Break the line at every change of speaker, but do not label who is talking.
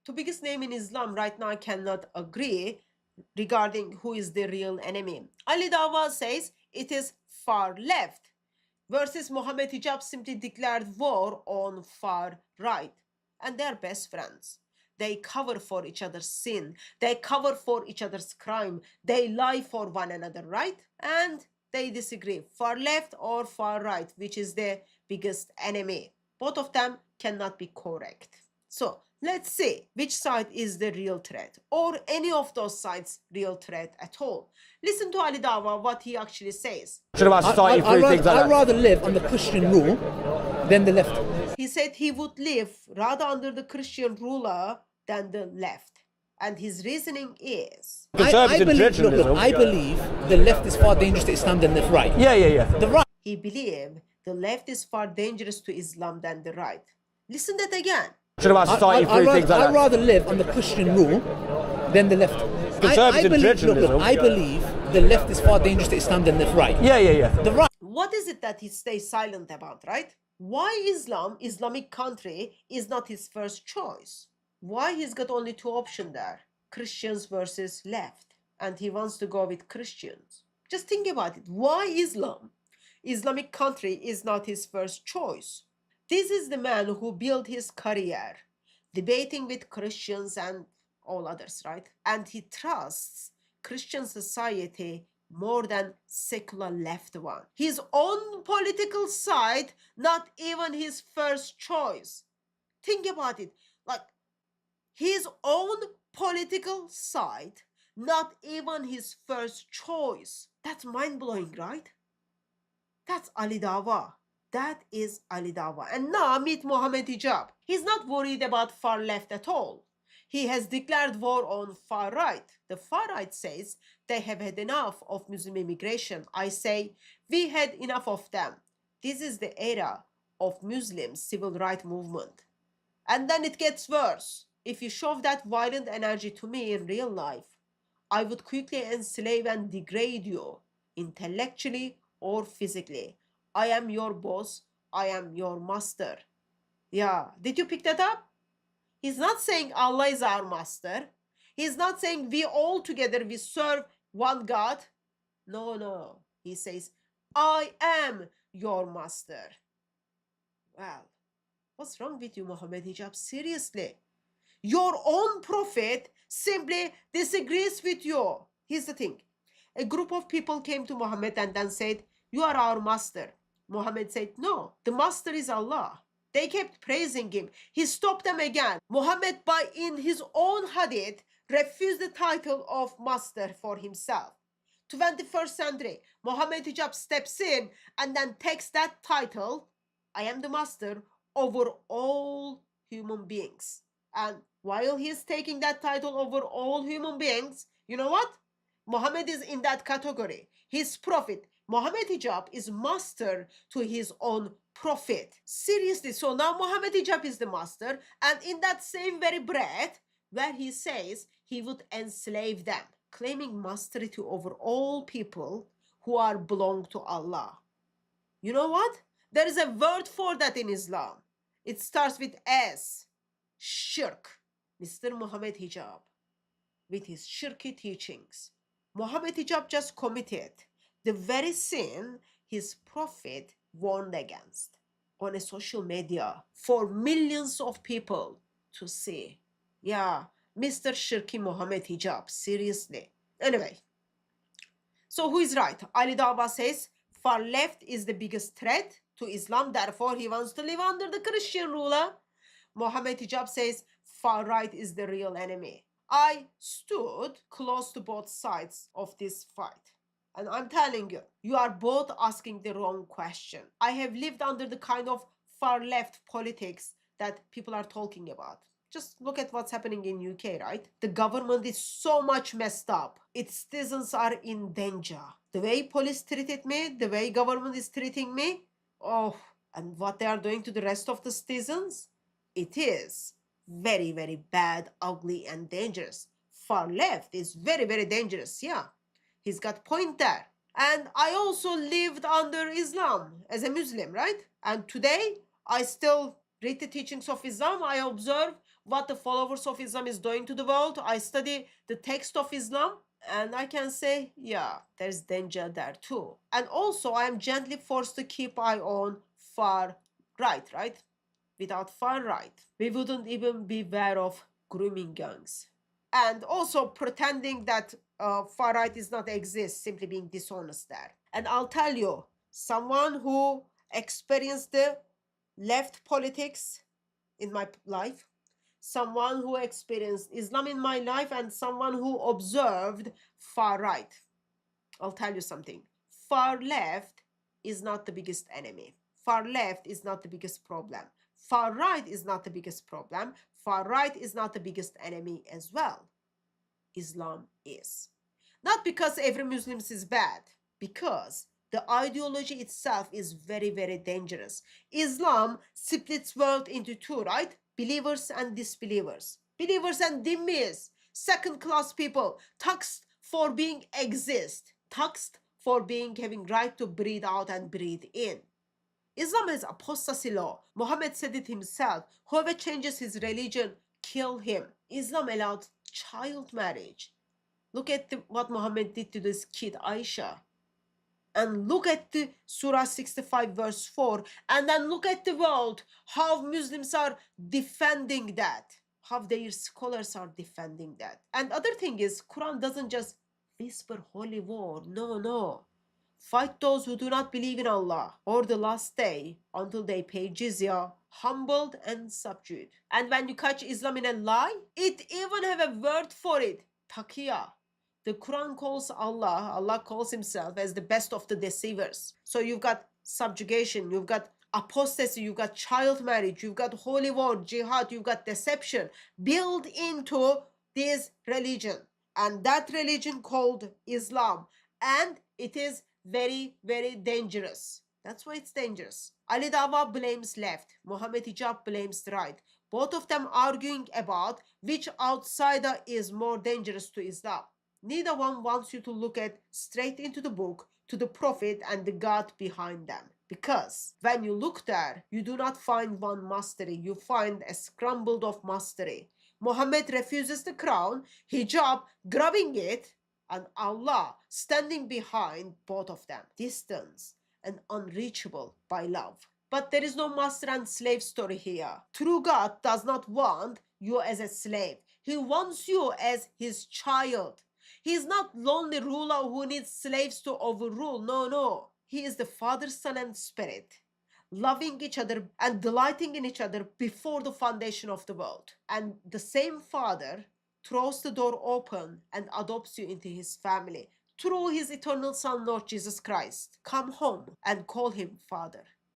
Two biggest name in Islam right now cannot agree regarding who is the real enemy. Ali Dawah says it is far left, versus Mohammed Hijab simply declared war on far right. And they're best friends. They cover for each other's sin. They cover for each other's crime. They lie for one another, right? And they disagree. Far left or far right, which is the biggest enemy. Both of them cannot be correct. So let's see which side is the real threat, or any of those sides real threat at all. Listen to Ali Dawah, what he actually says.
I'd rather live on the Christian rule than the left.
He said he would live rather under the Christian ruler than the left. And his reasoning is...
I believe the left is far dangerous to Islam than the right. The right.
He believed the left is far dangerous to Islam than the right. Listen that again.
I'd rather live on the Christian rule than the left. I believe the left is far dangerous to Islam than the right. The right.
What is it that he stays silent about, right? Why Islam, Islamic country, is not his first choice? Why he's got only two options there? Christians versus left. And he wants to go with Christians. Just think about it. Why Islam, Islamic country, is not his first choice? This is the man who built his career debating with Christians and all others, right? And he trusts Christian society more than secular left one. His own political side, not even his first choice. Think about it. Like, his own political side, not even his first choice. That's mind-blowing, right? That's Ali Dawah. That is Ali Dawah. And now meet Mohammed Hijab. He's not worried about far left at all. He has declared war on far right. The far right says they have had enough of Muslim immigration. I say we had enough of them. This is the era of Muslim civil rights movement. And then it gets worse. If you shove that violent energy to me in real life, I would quickly enslave and degrade you, intellectually or physically. I am your boss. I am your master. Yeah, did you pick that up? He's not saying Allah is our master. He's not saying we all together, we serve one God. No. He says, I am your master. Well, what's wrong with you, Mohammed Hijab? Seriously. Your own prophet simply disagrees with you. Here's the thing. A group of people came to Muhammad and then said, you are our master. Muhammad said, no, the master is Allah. They kept praising him. He stopped them again. Muhammad, in his own hadith, refused the title of master for himself. 21st century, Mohammed Hijab steps in and then takes that title, I am the master, over all human beings. And while he is taking that title over all human beings, you know what? Muhammad is in that category. His prophet, Mohammed Hijab, is master to his own prophet. Seriously, so now Mohammed Hijab is the master, and in that same very breath, where he says he would enslave them, claiming mastery to over all people who are belong to Allah. You know what? There is a word for that in Islam. It starts with S. Shirk. Mr. Mohammed Hijab, with his shirky teachings, Mohammed Hijab just committed the very sin his prophet warned against on a social media for millions of people to see. Yeah, Mr. Shirky Mohammed Hijab, seriously. Anyway, so who is right? Ali Dawah says far left is the biggest threat to Islam, therefore he wants to live under the Christian ruler. Mohammed Hijab says far right is the real enemy. I stood close to both sides of this fight. And I'm telling you, you are both asking the wrong question. I have lived under the kind of far left politics that people are talking about. Just look at what's happening in UK, right? The government is so much messed up. Its citizens are in danger. The way police treated me, the way government is treating me, oh, and what they are doing to the rest of the citizens, it is very, very bad, ugly, and dangerous. Far left is very, very dangerous, yeah. He's got point there. And I also lived under Islam as a Muslim, right? And today, I still read the teachings of Islam. I observe what the followers of Islam is doing to the world. I study the text of Islam, and I can say, yeah, there's danger there too. And also, I am gently forced to keep eye on far right? Without far right, we wouldn't even be aware of grooming gangs. And also pretending that far right does not exist, simply being dishonest there. And I'll tell you, someone who experienced the left politics in my life, someone who experienced Islam in my life, and someone who observed far right, I'll tell you something. Far left is not the biggest enemy. Far left is not the biggest problem. Far right is not the biggest problem. Far right is not the biggest enemy as well. Islam is. Not because every Muslim is bad, because the ideology itself is very, very dangerous. Islam splits world into two, right? Believers and disbelievers. Believers and dhimmis, second-class people, taxed for being exist, taxed for being having right to breathe out and breathe in. Islam has apostasy law. Mohammed said it himself. Whoever changes his religion, kill him. Islam allowed child marriage. Look at what Muhammad did to this kid Aisha. And look at the Surah 65 verse 4. And then look at the world, how Muslims are defending that. How their scholars are defending that. And other thing is, Quran doesn't just whisper holy war. No. Fight those who do not believe in Allah or the last day until they pay jizya, humbled and subdued. And when you catch Islam in a lie, it even have a word for it, taqiyya. The Quran calls Allah calls himself as the best of the deceivers. So you've got subjugation, you've got apostasy, you've got child marriage, you've got holy war, jihad, you've got deception built into this religion. And that religion called Islam. And it is very, very dangerous. That's why it's dangerous. Ali Dawah blames left. Mohammed Hijab blames right. Both of them arguing about which outsider is more dangerous to Islam. Neither one wants you to look at straight into the book, to the Prophet and the God behind them. Because when you look there, you do not find one mastery. You find a scrambled of mastery. Muhammad refuses the crown, Hijab grabbing it, and Allah standing behind both of them, distant and unreachable by love. But there is no master and slave story here. True God does not want you as a slave. He wants you as his child. He is not lonely ruler who needs slaves to overrule. No. He is the Father, Son, and Spirit, loving each other and delighting in each other before the foundation of the world. And the same Father throws the door open and adopts you into his family through his eternal Son, Lord Jesus Christ. Come home and call him Father.